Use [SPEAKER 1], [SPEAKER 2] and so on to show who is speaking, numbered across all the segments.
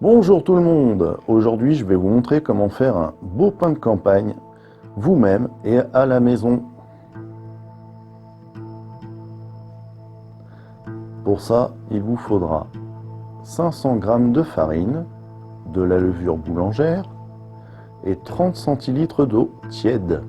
[SPEAKER 1] Bonjour tout le monde, aujourd'hui je vais vous montrer comment faire un beau pain de campagne, vous-même et à la maison. Pour ça, il vous faudra 500 g de farine, de la levure boulangère et 30 centilitres d'eau tiède.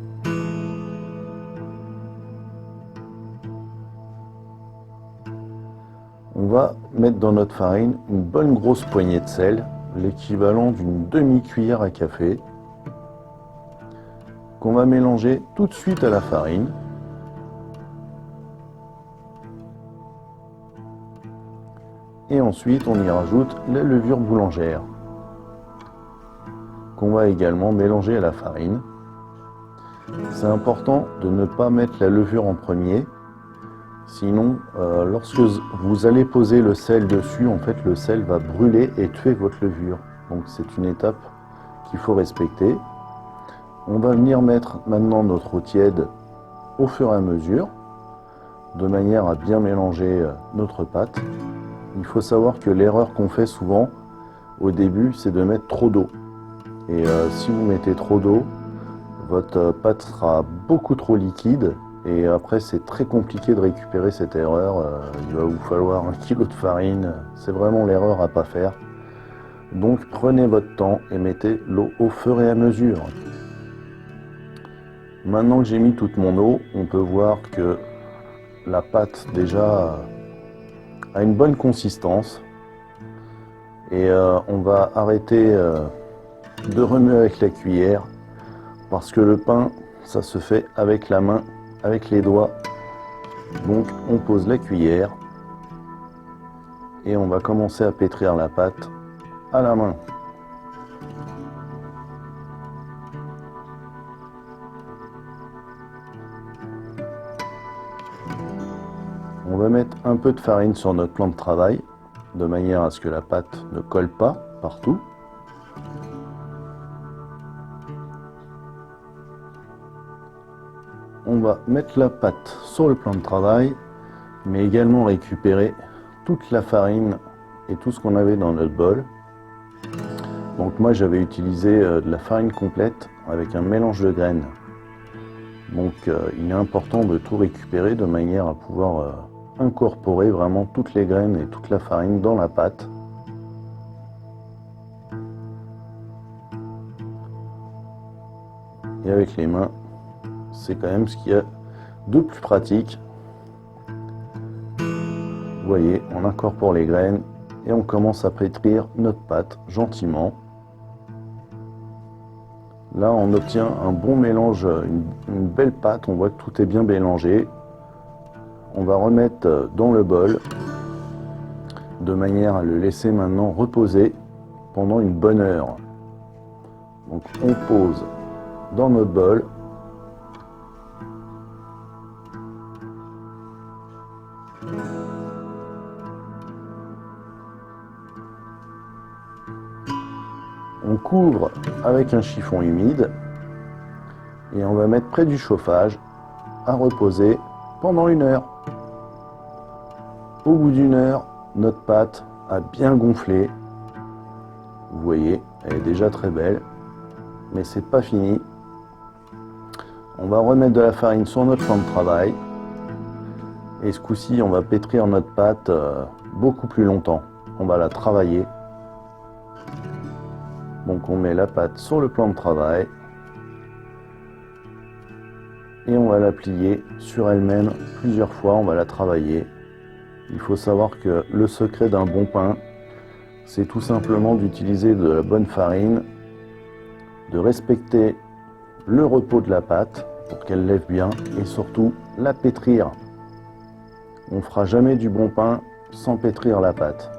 [SPEAKER 1] On va mettre dans notre farine une bonne grosse poignée de sel, l'équivalent d'une demi-cuillère à café, qu'on va mélanger tout de suite à la farine. Et ensuite, on y rajoute la levure boulangère, qu'on va également mélanger à la farine. C'est important de ne pas mettre la levure en premier, sinon lorsque vous allez poser le sel dessus, en fait le sel va brûler et tuer votre levure. Donc c'est une étape qu'il faut respecter. On va venir mettre maintenant notre eau tiède au fur et à mesure, de manière à bien mélanger notre pâte. Il faut savoir que l'erreur qu'on fait souvent au début, c'est de mettre trop d'eau. Et si vous mettez trop d'eau, votre pâte sera beaucoup trop liquide et après c'est très compliqué de récupérer cette erreur. Il va vous falloir 1 kg de farine, c'est vraiment l'erreur à pas faire. Donc prenez votre temps et mettez l'eau au fur et à mesure. Maintenant que j'ai mis toute mon eau, on peut voir que la pâte déjà a une bonne consistance. Et on va arrêter de remuer avec la cuillère parce que le pain, ça se fait avec la main, avec les doigts. Donc on pose la cuillère et on va commencer à pétrir la pâte à la main. On va mettre un peu de farine sur notre plan de travail, de manière à ce que la pâte ne colle pas partout. On va mettre la pâte sur le plan de travail, mais également récupérer toute la farine et tout ce qu'on avait dans notre bol. Donc moi j'avais utilisé de la farine complète avec un mélange de graines. Donc il est important de tout récupérer de manière à pouvoir incorporer vraiment toutes les graines et toute la farine dans la pâte. Et avec les mains, c'est quand même ce qu'il y a de plus pratique. Vous voyez, on incorpore les graines et on commence à pétrir notre pâte gentiment. Là, on obtient un bon mélange, une belle pâte. On voit que tout est bien mélangé. On va remettre dans le bol de manière à le laisser maintenant reposer pendant une bonne heure. Donc on pose dans notre bol. On couvre avec un chiffon humide et on va mettre près du chauffage à reposer pendant 1 heure. Au bout d'1 heure, notre pâte a bien gonflé. Vous voyez, elle est déjà très belle, mais c'est pas fini. On va remettre de la farine sur notre plan de travail et ce coup-ci, on va pétrir notre pâte beaucoup plus longtemps. On va la travailler. Donc on met la pâte sur le plan de travail et on va la plier sur elle-même plusieurs fois, on va la travailler. Il faut savoir que le secret d'un bon pain, c'est tout simplement d'utiliser de la bonne farine, de respecter le repos de la pâte pour qu'elle lève bien et surtout la pétrir. On ne fera jamais du bon pain sans pétrir la pâte.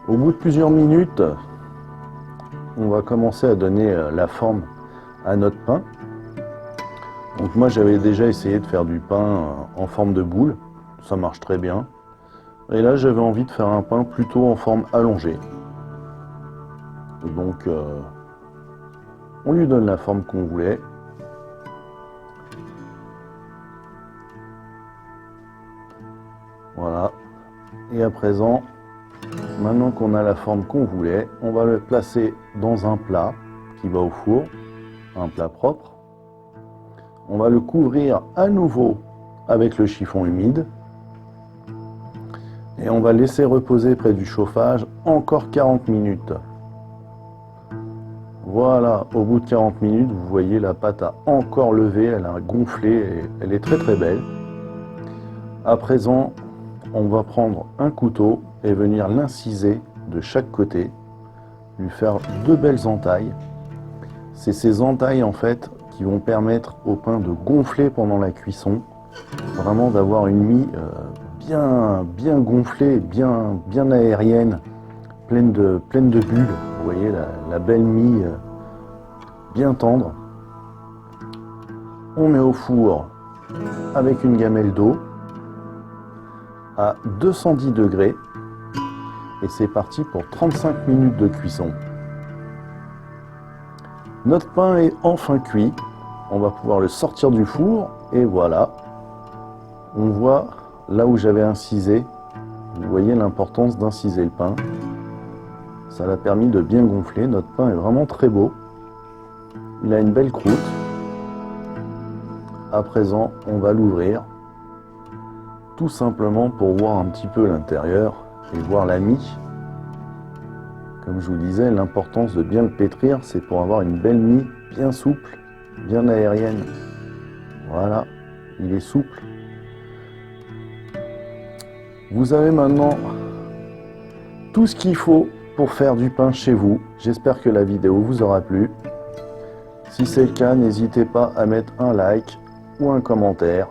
[SPEAKER 1] Au bout de plusieurs minutes, on va commencer à donner la forme à notre pain. Donc moi j'avais déjà essayé de faire du pain en forme de boule, ça marche très bien. Et là j'avais envie de faire un pain plutôt en forme allongée. Donc on lui donne la forme qu'on voulait. Voilà. Et à présent, maintenant qu'on a la forme qu'on voulait, on va le placer dans un plat qui va au four, un plat propre. On va le couvrir à nouveau avec le chiffon humide. Et on va laisser reposer près du chauffage encore 40 minutes. Voilà, au bout de 40 minutes, vous voyez la pâte a encore levé, elle a gonflé, et elle est très très belle. À présent, on va prendre un couteau et venir l'inciser de chaque côté, lui faire deux belles entailles. C'est ces entailles en fait qui vont permettre au pain de gonfler pendant la cuisson, vraiment d'avoir une mie bien gonflée, bien aérienne, pleine de bulles. Vous voyez la belle mie bien tendre. On met au four avec une gamelle d'eau à 210 degrés et c'est parti pour 35 minutes de cuisson. Notre pain est enfin cuit, on va pouvoir le sortir du four et voilà, on voit là où j'avais incisé, vous voyez l'importance d'inciser le pain, ça l'a permis de bien gonfler, notre pain est vraiment très beau, il a une belle croûte. À présent, on va l'ouvrir tout simplement pour voir un petit peu l'intérieur et voir la mie. Comme je vous disais, l'importance de bien le pétrir, c'est pour avoir une belle mie bien souple, bien aérienne. Voilà, il est souple. Vous avez maintenant tout ce qu'il faut pour faire du pain chez vous. J'espère que la vidéo vous aura plu. Si c'est le cas, n'hésitez pas à mettre un like ou un commentaire